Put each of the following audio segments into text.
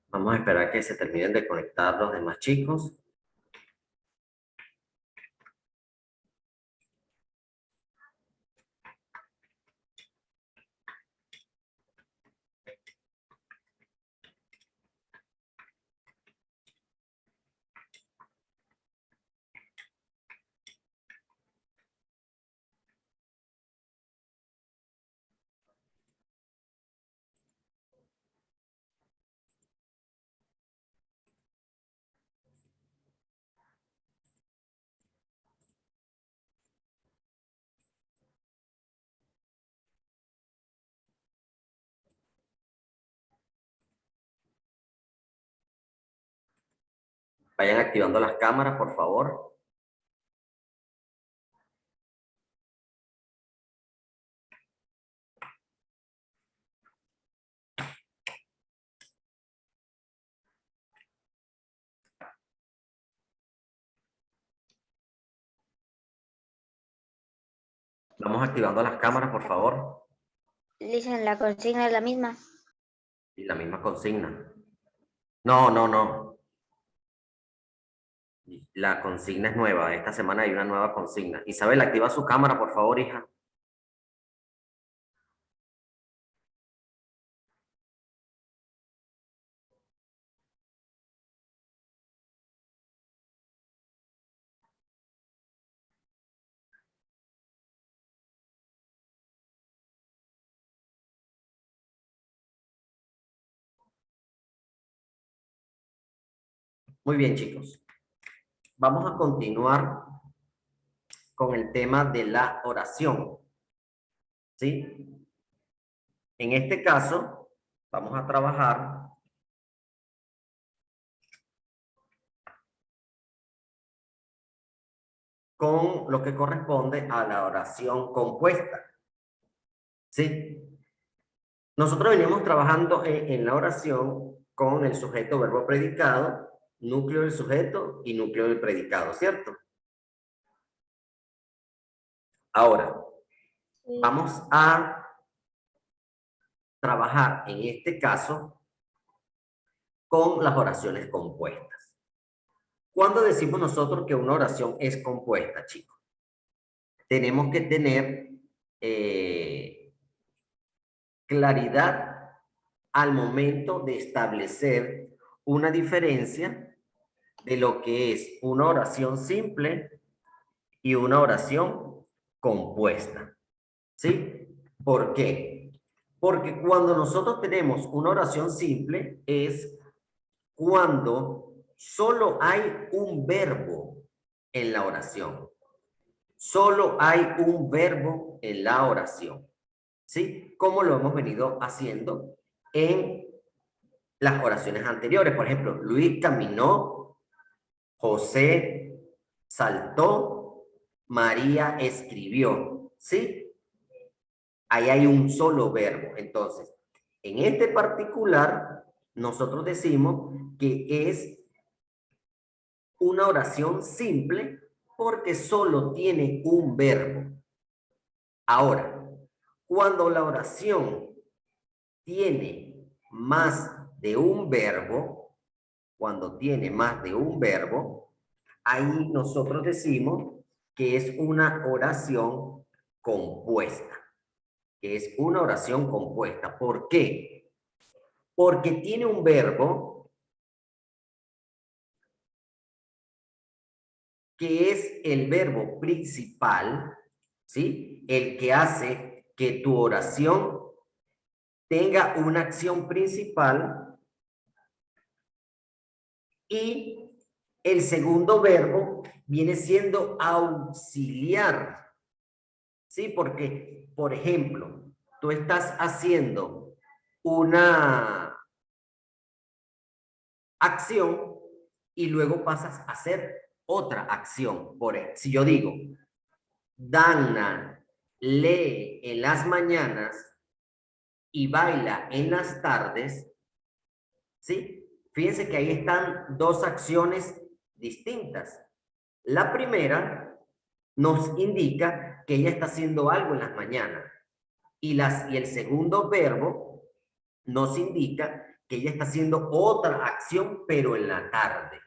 Vamos a esperar que se terminen de conectar los demás chicos. Vayan activando las cámaras, por favor. Vamos activando las cámaras, por favor. Dicen, la consigna es la misma. Y la misma consigna. No. La consigna es nueva. Esta semana hay una nueva consigna. Isabel, activa su cámara, por favor, hija. Muy bien, chicos. Vamos a continuar con el tema de la oración. ¿Sí? En este caso, vamos a trabajar con lo que corresponde a la oración compuesta. ¿Sí? Nosotros venimos trabajando en la oración con el sujeto, verbo, predicado, núcleo del sujeto y núcleo del predicado, ¿cierto? Ahora, vamos a trabajar en este caso con las oraciones compuestas. ¿Cuándo decimos nosotros que una oración es compuesta, chicos? Tenemos que tener claridad al momento de establecer una diferencia de lo que es una oración simple y una oración compuesta. ¿Sí? ¿Por qué? Porque cuando nosotros tenemos una oración simple es cuando solo hay un verbo en la oración. Solo hay un verbo en la oración. ¿Sí? Como lo hemos venido haciendo en las oraciones anteriores. Por ejemplo, Luis caminó, José saltó, María escribió. ¿Sí? Ahí hay un solo verbo. Entonces, en este particular, nosotros decimos que es una oración simple porque solo tiene un verbo. Ahora, cuando la oración tiene más de un verbo, ahí nosotros decimos que es una oración compuesta. ¿Por qué? Porque tiene un verbo que es el verbo principal, ¿sí? El que hace que tu oración tenga una acción principal, y el segundo verbo viene siendo auxiliar, ¿sí? Porque, por ejemplo, tú estás haciendo una acción y luego pasas a hacer otra acción. Si yo digo, Dana lee en las mañanas y baila en las tardes, ¿sí? Fíjense que ahí están dos acciones distintas. La primera nos indica que ella está haciendo algo en las mañanas. y el segundo verbo nos indica que ella está haciendo otra acción, pero en la tarde.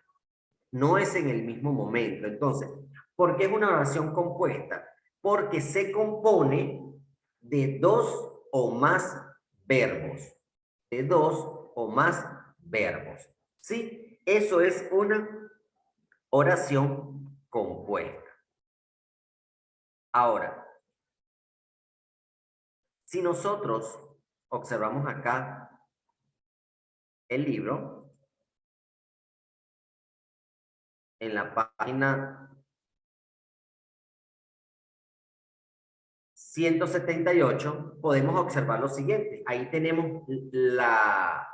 No es en el mismo momento. Entonces, ¿por qué es una oración compuesta? Porque se compone de dos o más verbos. De dos o más verbos. ¿Sí? Eso es una oración compuesta. Ahora, si nosotros observamos acá el libro, en la página 178, podemos observar lo siguiente. Ahí tenemos la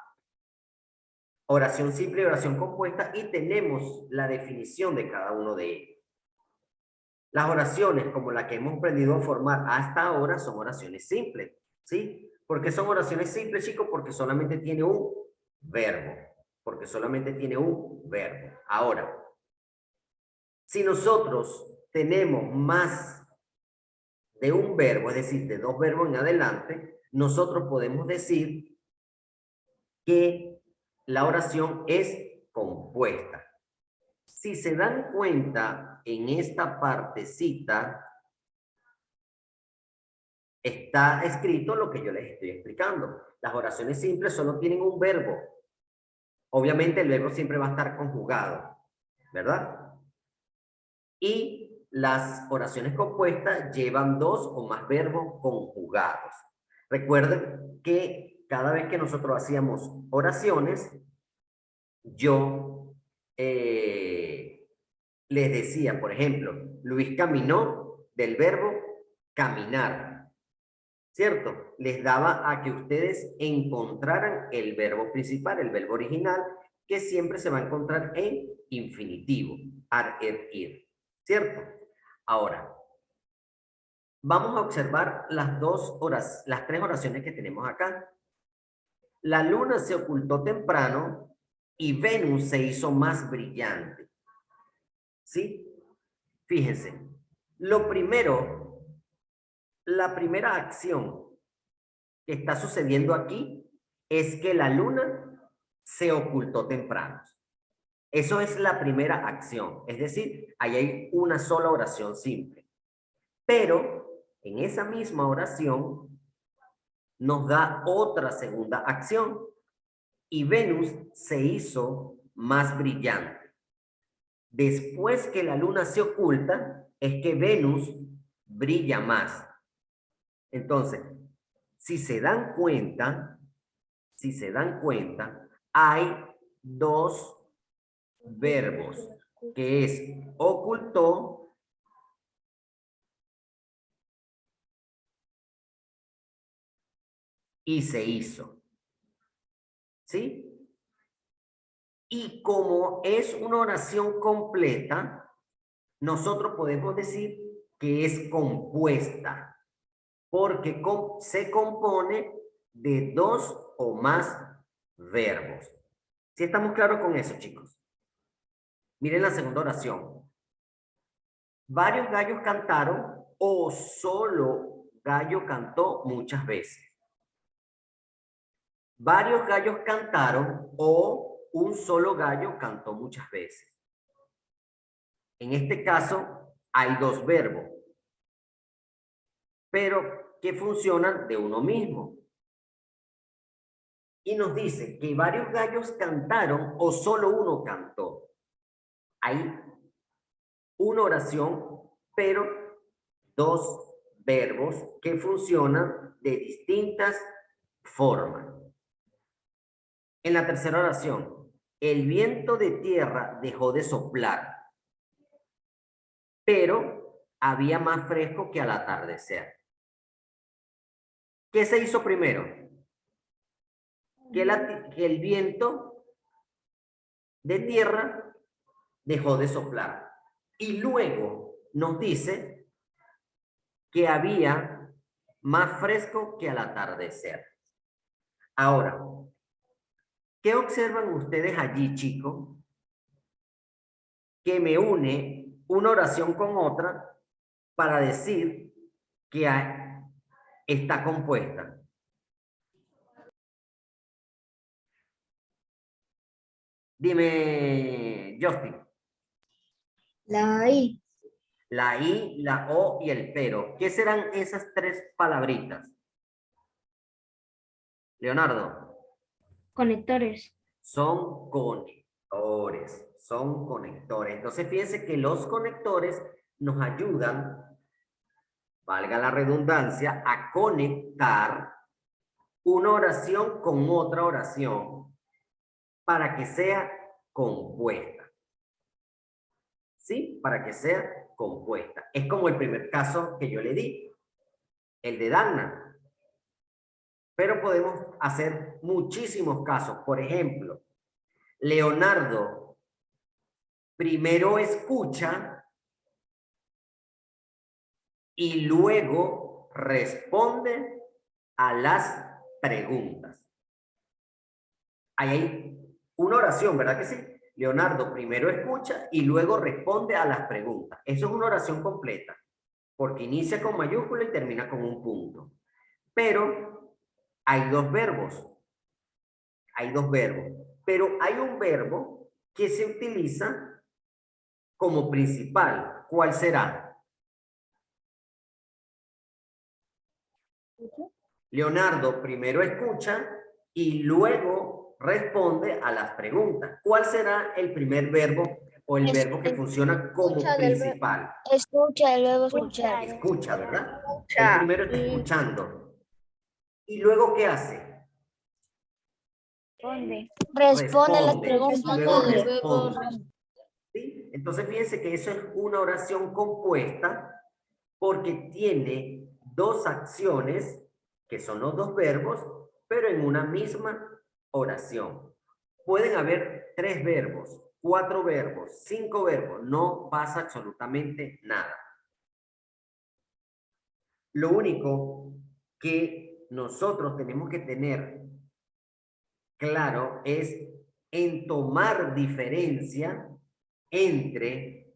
oración simple y oración compuesta y tenemos la definición de cada uno de ellos. Las oraciones como la que hemos aprendido a formar hasta ahora son oraciones simples, ¿sí? ¿Por qué son oraciones simples, chicos? Porque solamente tiene un verbo. Porque solamente tiene un verbo. Ahora, si nosotros tenemos más de un verbo, es decir, de dos verbos en adelante, nosotros podemos decir que la oración es compuesta. Si se dan cuenta, en esta partecita está escrito lo que yo les estoy explicando. Las oraciones simples solo tienen un verbo. Obviamente el verbo siempre va a estar conjugado, ¿verdad? Y las oraciones compuestas llevan dos o más verbos conjugados. Recuerden que cada vez que nosotros hacíamos oraciones, yo les decía, por ejemplo, Luis caminó del verbo caminar, ¿cierto? Les daba a que ustedes encontraran el verbo principal, el verbo original, que siempre se va a encontrar en infinitivo, ar, ir, ¿cierto? Ahora, vamos a observar las tres oraciones que tenemos acá. La luna se ocultó temprano y Venus se hizo más brillante. ¿Sí? Fíjense, lo primero, la primera acción que está sucediendo aquí es que la luna se ocultó temprano. Eso es la primera acción, es decir, ahí hay una sola oración simple. Pero en esa misma oración nos da otra segunda acción y Venus se hizo más brillante. Después que la luna se oculta, es que Venus brilla más. Entonces, si se dan cuenta, hay dos verbos, que es ocultó y se hizo. ¿Sí? Y como es una oración completa, nosotros podemos decir que es compuesta, porque se compone de dos o más verbos. ¿Sí estamos claros con eso, chicos? Miren la segunda oración. Varios gallos cantaron o solo gallo cantó muchas veces. Varios gallos cantaron o un solo gallo cantó muchas veces. En este caso hay dos verbos, pero que funcionan de uno mismo. Y nos dice que varios gallos cantaron o solo uno cantó. Hay una oración, pero dos verbos que funcionan de distintas formas. En la tercera oración, el viento de tierra dejó de soplar, pero había más fresco que al atardecer. ¿Qué se hizo primero? Que el viento de tierra dejó de soplar. Y luego nos dice que había más fresco que al atardecer. Ahora, ¿qué observan ustedes allí, chicos? Que me une una oración con otra para decir que está compuesta? Dime, Justin. La I. La I, la O y el pero. ¿Qué serán esas tres palabritas? Leonardo. Conectores. Son conectores. Son conectores. Entonces, fíjense que los conectores nos ayudan, valga la redundancia, a conectar una oración con otra oración para que sea compuesta. ¿Sí? Para que sea compuesta. Es como el primer caso que yo le di, el de Dagna. Pero podemos hacer muchísimos casos. Por ejemplo, Leonardo primero escucha y luego responde a las preguntas. Ahí hay una oración, ¿verdad que sí? Leonardo primero escucha y luego responde a las preguntas. Eso es una oración completa, porque inicia con mayúscula y termina con un punto. Pero hay dos verbos. Hay dos verbos. Pero hay un verbo que se utiliza como principal. ¿Cuál será? Leonardo primero escucha y luego responde a las preguntas. ¿Cuál será el primer verbo o el verbo que funciona como principal? Escucha, el verbo escuchar. Escucha, ¿verdad? El primero está escuchando. ¿Y luego qué hace? Responde las Responde. preguntas. Y luego responde. ¿Sí? Entonces fíjense que eso es una oración compuesta porque tiene dos acciones, que son los dos verbos, pero en una misma oración. Pueden haber 3 verbos, 4 verbos, 5 verbos, no pasa absolutamente nada. Lo único que nosotros tenemos que tener claro es en tomar diferencia entre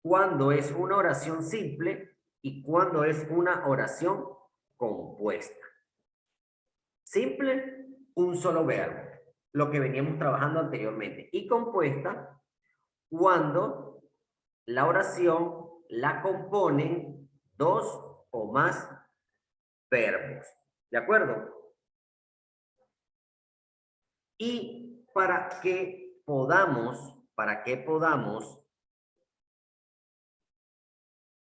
cuando es una oración simple y cuando es una oración compuesta. Simple, un solo verbo, lo que veníamos trabajando anteriormente. Y compuesta, cuando la oración la componen 2 o más verbos. ¿De acuerdo? Y para que podamos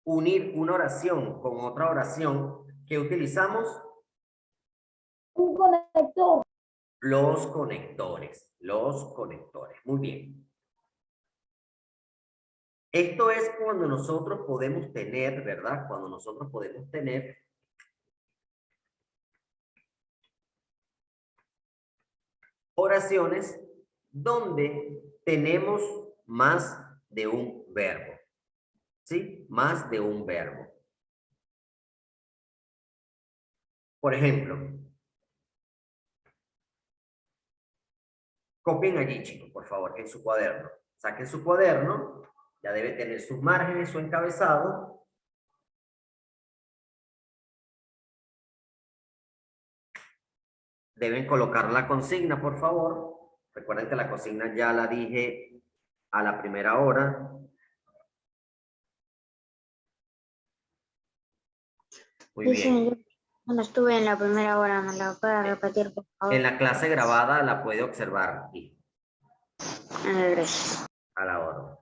unir una oración con otra oración, ¿qué utilizamos? Un conector. Los conectores. Los conectores. Muy bien. Esto es cuando nosotros podemos tener, ¿verdad? Cuando nosotros podemos tener oraciones donde tenemos más de un verbo. ¿Sí? Más de un verbo. Por ejemplo, copien allí, chicos, por favor, en su cuaderno. Saquen su cuaderno, ya debe tener sus márgenes, su encabezado. Deben colocar la consigna, por favor. Recuerden que la consigna ya la dije a la primera hora. Muy bien. No estuve en la primera hora, ¿me la puede repetir, por favor? En la clase grabada la puede observar aquí, Gracias. a la hora.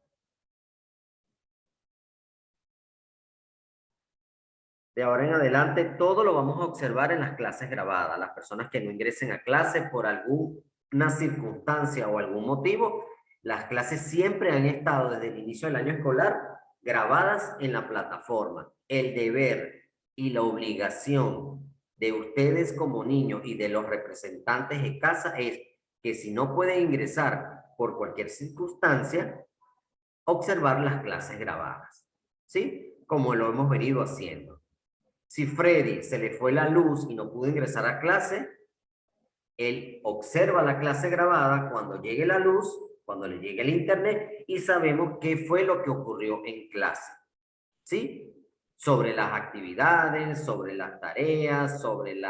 De ahora en adelante, todo lo vamos a observar en las clases grabadas. Las personas que no ingresen a clase por alguna circunstancia o algún motivo, las clases siempre han estado desde el inicio del año escolar grabadas en la plataforma. El deber y la obligación de ustedes como niños y de los representantes de casa es que si no pueden ingresar por cualquier circunstancia, observar las clases grabadas. ¿Sí? Como lo hemos venido haciendo. Si Freddy se le fue la luz y no pudo ingresar a clase, él observa la clase grabada cuando llegue la luz, cuando le llegue el internet y sabemos qué fue lo que ocurrió en clase. ¿Sí? sobre las actividades, sobre las tareas, sobre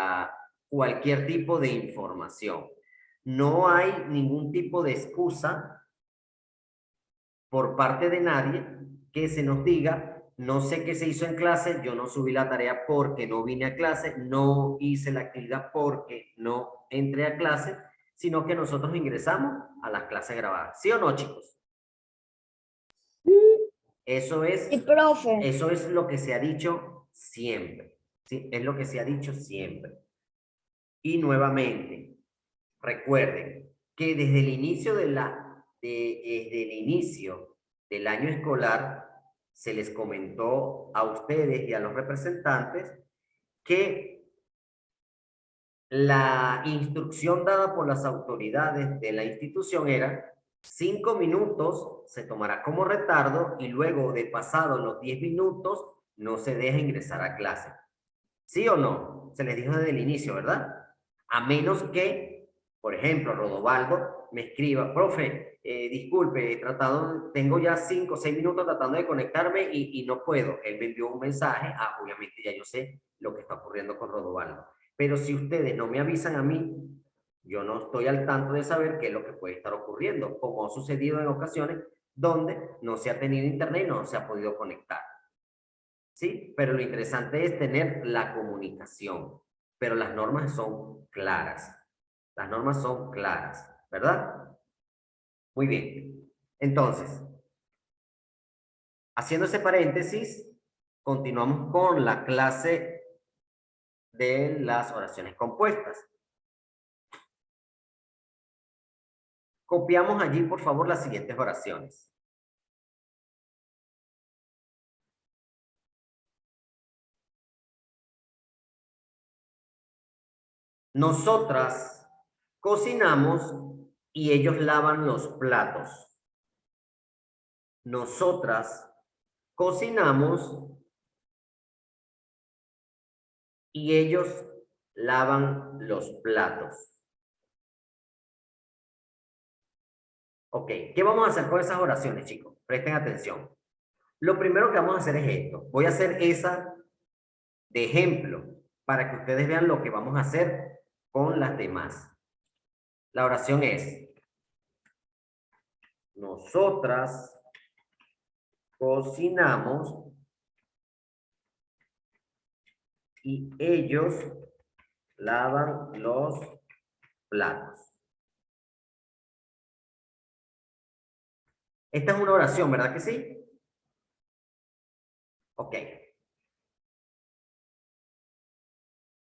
cualquier tipo de información. No hay ningún tipo de excusa por parte de nadie que se nos diga, no sé qué se hizo en clase, yo no subí la tarea porque no vine a clase, no hice la actividad porque no entré a clase, sino que nosotros ingresamos a las clases grabadas. ¿Sí o no, chicos? Eso es, Sí, profe. eso es lo que se ha dicho siempre. ¿Sí? Es lo que se ha dicho siempre. Y nuevamente, recuerden que desde el inicio desde el inicio del año escolar se les comentó a ustedes y a los representantes que la instrucción dada por las autoridades de la institución era 5 minutos se tomará como retardo y luego de pasados los 10 minutos no se deja ingresar a clase. ¿Sí o no? Se les dijo desde el inicio, ¿verdad? A menos que, por ejemplo, Rodovaldo me escriba, profe, disculpe, tengo ya 5 o 6 minutos tratando de conectarme y no puedo. Él me envió un mensaje, obviamente ya yo sé lo que está ocurriendo con Rodovaldo. Pero si ustedes no me avisan a mí, yo no estoy al tanto de saber qué es lo que puede estar ocurriendo, como ha sucedido en ocasiones donde no se ha tenido internet y no se ha podido conectar. ¿Sí? Pero lo interesante es tener la comunicación. Pero las normas son claras. Las normas son claras, ¿verdad? Muy bien. Entonces, haciendo ese paréntesis, continuamos con la clase de las oraciones compuestas. Copiamos allí, por favor, las siguientes oraciones. Nosotras cocinamos y ellos lavan los platos. Nosotras cocinamos y ellos lavan los platos. Ok, ¿qué vamos a hacer con esas oraciones, chicos? Presten atención. Lo primero que vamos a hacer es esto. Voy a hacer esa de ejemplo para que ustedes vean lo que vamos a hacer con las demás. La oración es: nosotras cocinamos y ellos lavan los platos. Esta es una oración, ¿verdad que sí? Ok.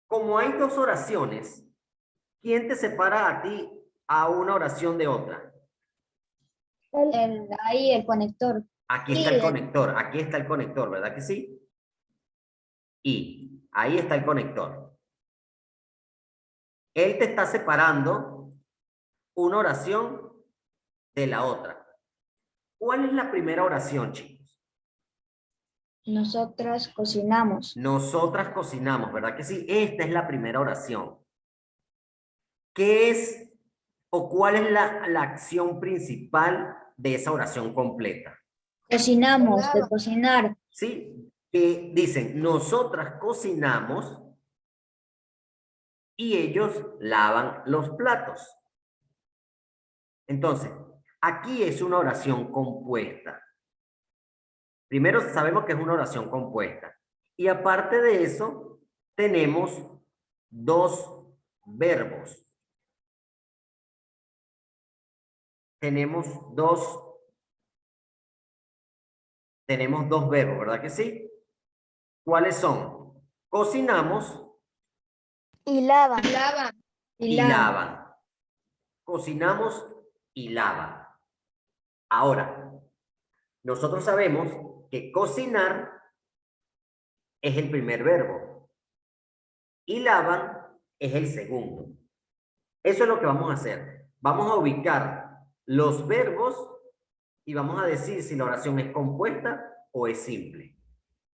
Como hay dos oraciones, ¿quién te separa a ti a una oración de otra? Ahí el conector. Aquí está el conector, aquí está el conector, ¿verdad que sí? Y ahí está el conector. Él te está separando una oración de la otra. ¿Cuál es la primera oración, chicos? Nosotras cocinamos. Nosotras cocinamos, ¿verdad que sí? Esta es la primera oración. ¿Qué es o cuál es la acción principal de esa oración completa? Cocinamos, de cocinar. ¿Sí? Que dicen, nosotras cocinamos y ellos lavan los platos. Entonces, aquí es una oración compuesta. Primero sabemos que es una oración compuesta. Y aparte de eso, tenemos dos verbos. Tenemos dos verbos, ¿verdad que sí? ¿Cuáles son? Cocinamos Y lavan. y lavan. Cocinamos y lavan. Ahora, nosotros sabemos que cocinar es el primer verbo y lavan es el segundo. Eso es lo que vamos a hacer. Vamos a ubicar los verbos y vamos a decir si la oración es compuesta o es simple.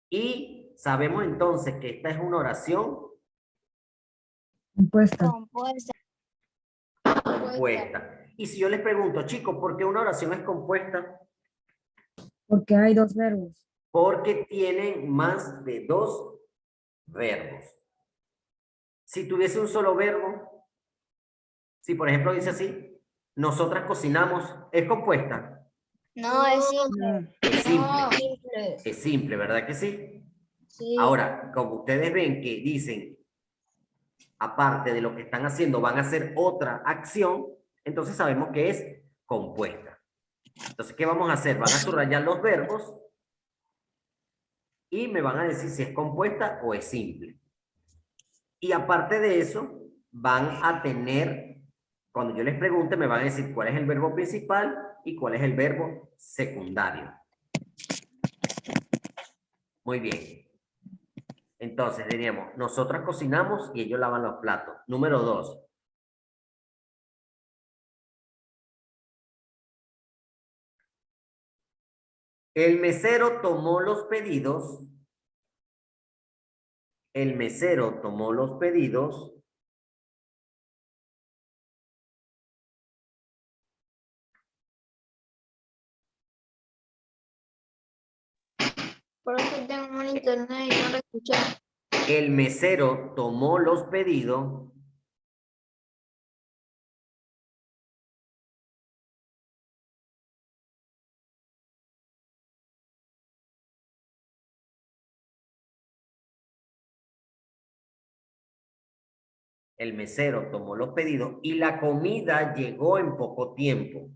Y sabemos entonces que esta es una oración Compuesta. compuesta. Y si yo les pregunto, chicos, ¿por qué una oración es compuesta? Porque hay dos verbos. porque tienen más de 2 verbos. Si tuviese un solo verbo, si por ejemplo dice así, nosotras cocinamos, ¿es compuesta? No, es simple. Es simple. No, simple. Es simple, ¿verdad que sí? Sí. Ahora, como ustedes ven que dicen, aparte de lo que están haciendo, van a hacer otra acción, entonces sabemos que es compuesta. Entonces, ¿qué vamos a hacer? Van a subrayar los verbos y me van a decir si es compuesta o es simple. Y aparte de eso, van a tener, cuando yo les pregunte, me van a decir cuál es el verbo principal y cuál es el verbo secundario. Muy bien. Entonces diríamos, nosotras cocinamos y ellos lavan los platos. Número 2. El mesero tomó los pedidos. El mesero tomó los pedidos. Por eso tengo un internet y no lo escuché. El mesero tomó los pedidos. El mesero tomó los pedidos y la comida llegó en poco tiempo.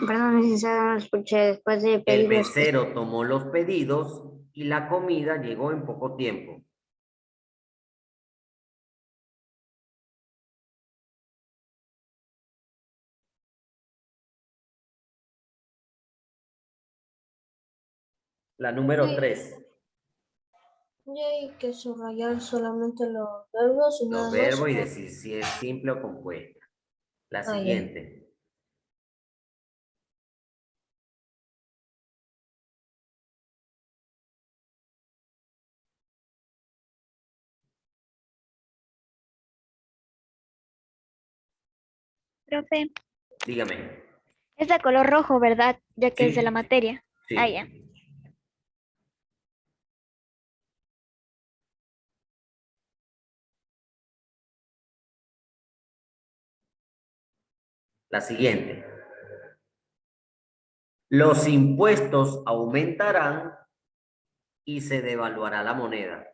Perdón, licenciado, no lo escuché después de El pedir los... mesero tomó los pedidos y la comida llegó en poco tiempo. La número 3. Y hay que subrayar solamente los verbos y nada Los más. verbos y decir si es simple o compuesta. La ya. siguiente. Profe, Dígame. es de color rojo, ¿verdad? Ya que es de Sí. la materia. Sí. Ah, ya. La siguiente. Los impuestos aumentarán y se devaluará la moneda.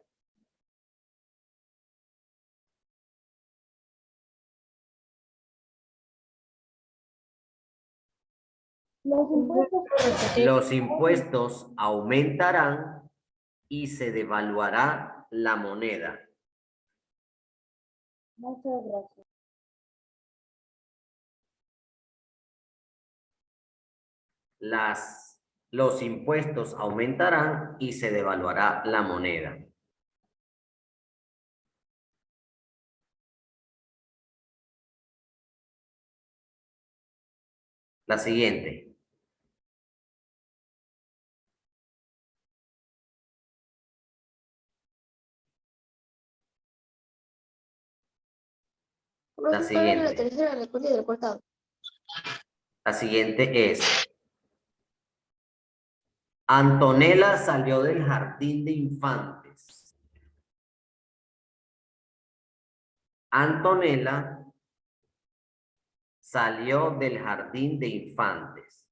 Los impuestos aumentarán y se devaluará la moneda. Muchas gracias. Los impuestos aumentarán y se devaluará la moneda. La siguiente. La siguiente. La tercera, la cuarta y la cuarta. La siguiente es: Antonella salió del jardín de infantes. Antonella salió del jardín de infantes.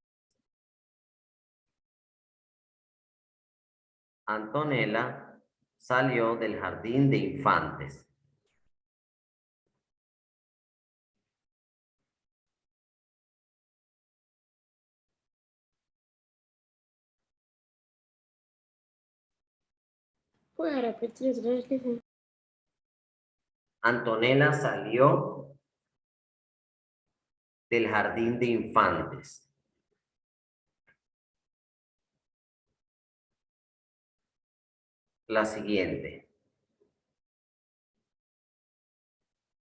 Antonella salió del jardín de infantes. ¿Puedes repetir otra vez, jefe? Antonella salió del jardín de infantes. La siguiente.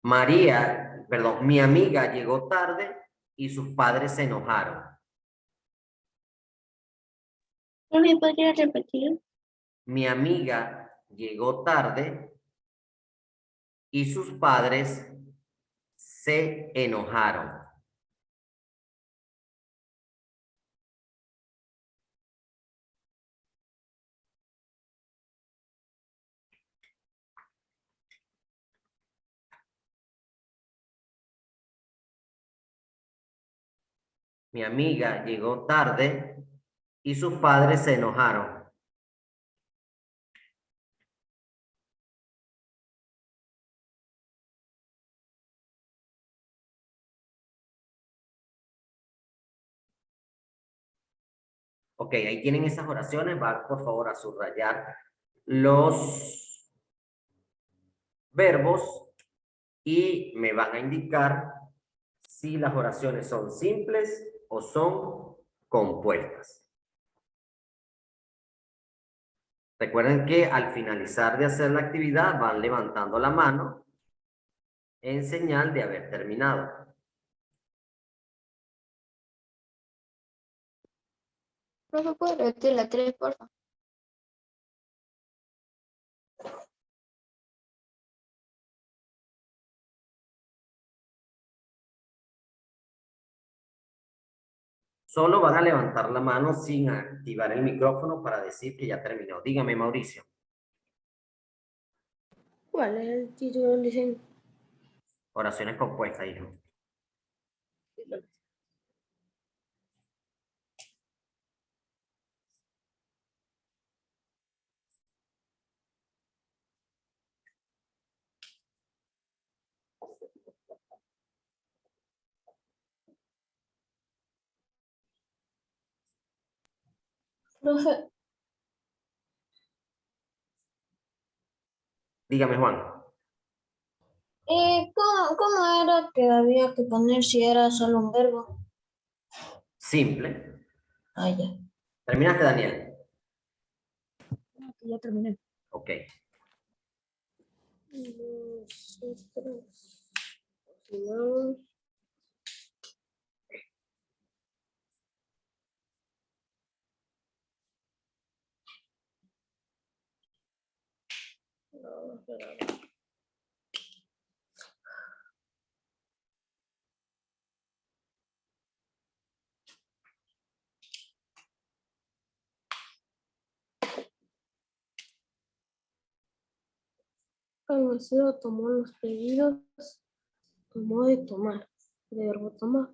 Mi amiga llegó tarde y sus padres se enojaron. ¿Me podría repetir? Mi amiga llegó tarde y sus padres se enojaron. Mi amiga llegó tarde y sus padres se enojaron. Ok, ahí tienen esas oraciones. Va, por favor, a subrayar los verbos y me van a indicar si las oraciones son simples o son compuestas. Recuerden que al finalizar de hacer la actividad van levantando la mano en señal de haber terminado. Profe, ¿puede repetir la 3, por favor? Solo van a levantar la mano sin activar el micrófono para decir que ya terminó. Dígame, Mauricio. ¿Cuál es el título del diseño? Oraciones compuestas, hijo. Profe, Dígame, Juan. ¿cómo era que había que poner si era solo un verbo? Simple. Ah, ya. ¿Terminaste, Daniel? Ya terminé. Ok. Nosotros, no, Almacero tomó los pedidos, tomó de tomar, de verbo tomar.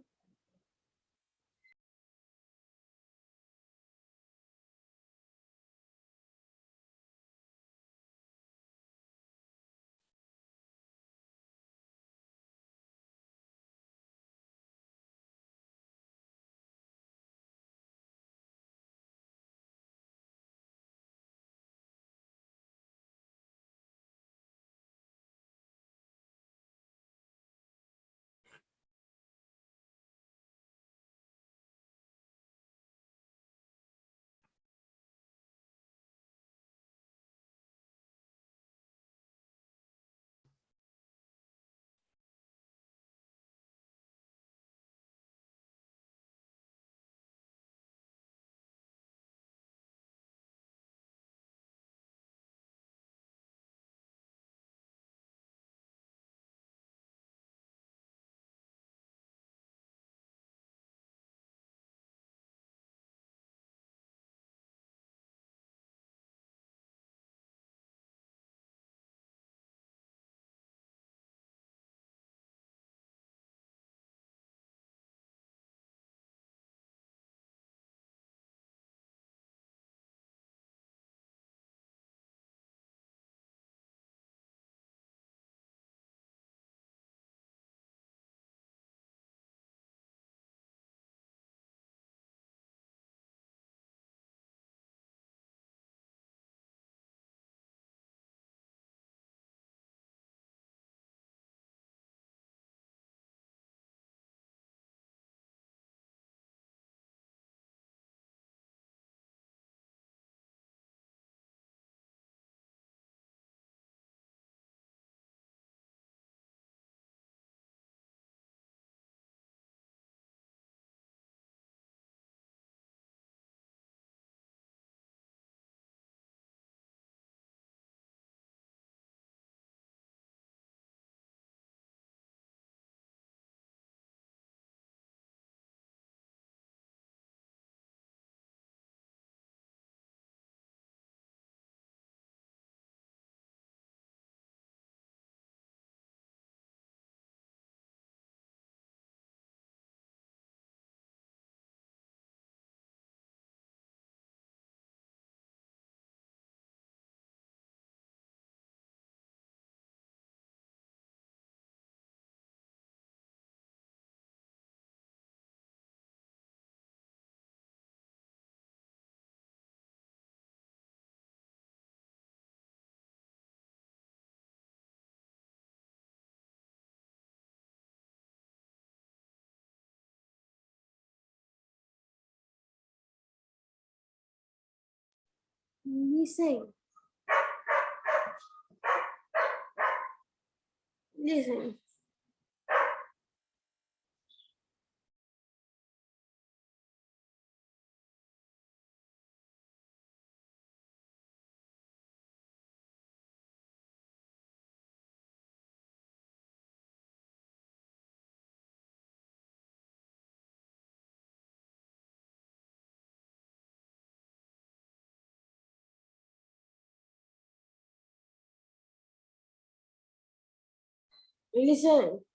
Listen. Listen. Listen.